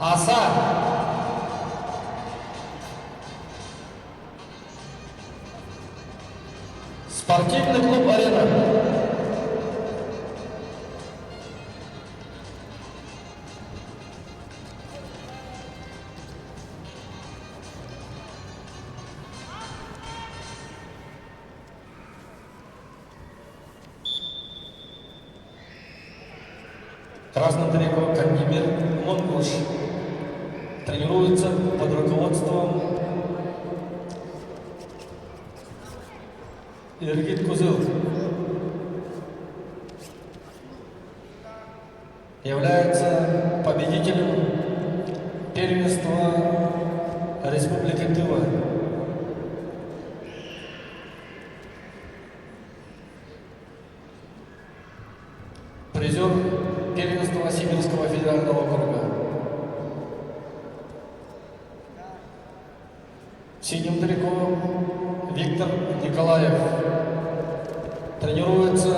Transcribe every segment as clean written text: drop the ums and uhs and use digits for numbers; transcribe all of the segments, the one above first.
Аса. Спортивный клуб «Арена». Красным трико Кандемир Монгуш тренируется под руководством Иргит Кузыл. Является победителем первенства Республики Тыва. Призер первенства Сибирского федерального округа. В синем трико Виктор Николаев тренируется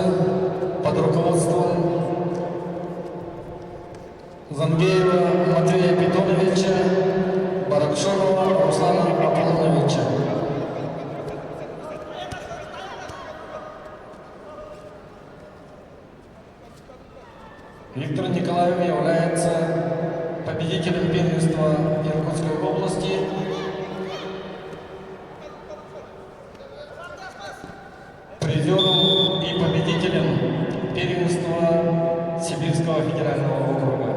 под руководством Зангеева Матвея Питоновича, Баракшонова Руслана Аполлоновича. Виктор Николаев является победителем первенства Иркутской области, призером и победителем первенства Сибирского федерального округа.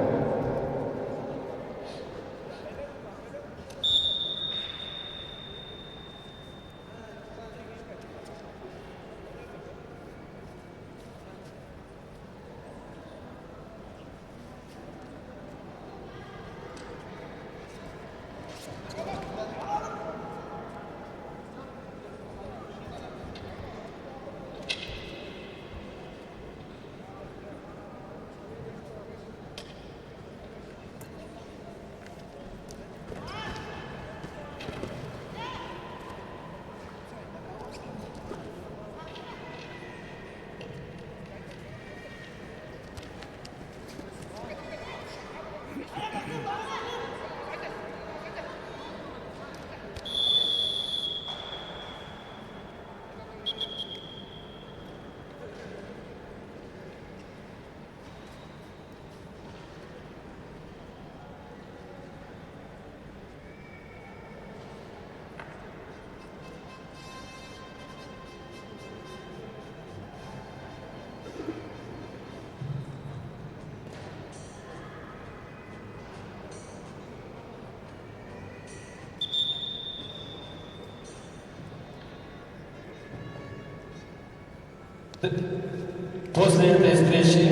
После этой встречи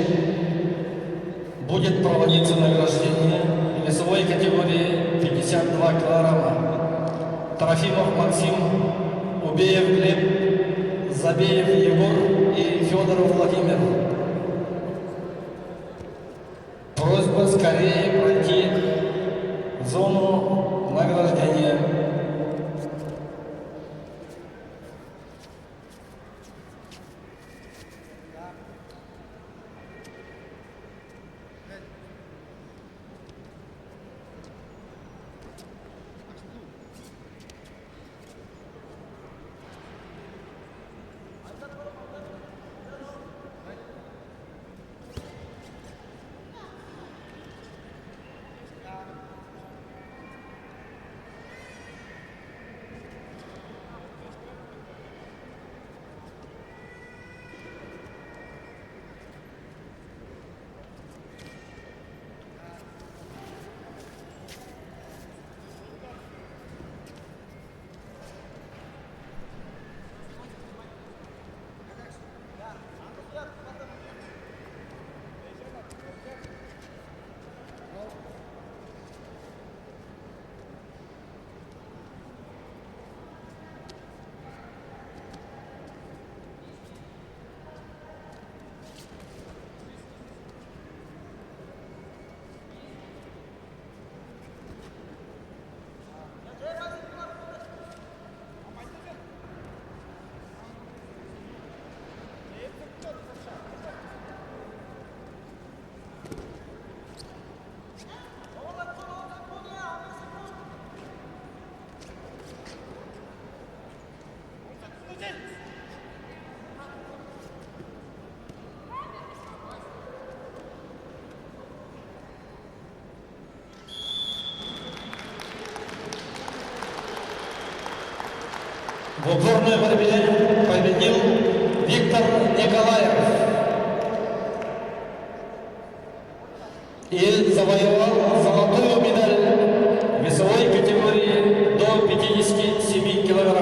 будет проводиться награждение весовой категории 52 килограмма. Трофимов Максим, Убеев Глеб, Забеев Егор и Федоров Владимир. Просьба скорее пройти зону награждения. В упорной борьбе победил Виктор Николаев и завоевал золотую медаль в весовой категории до 57 килограмм.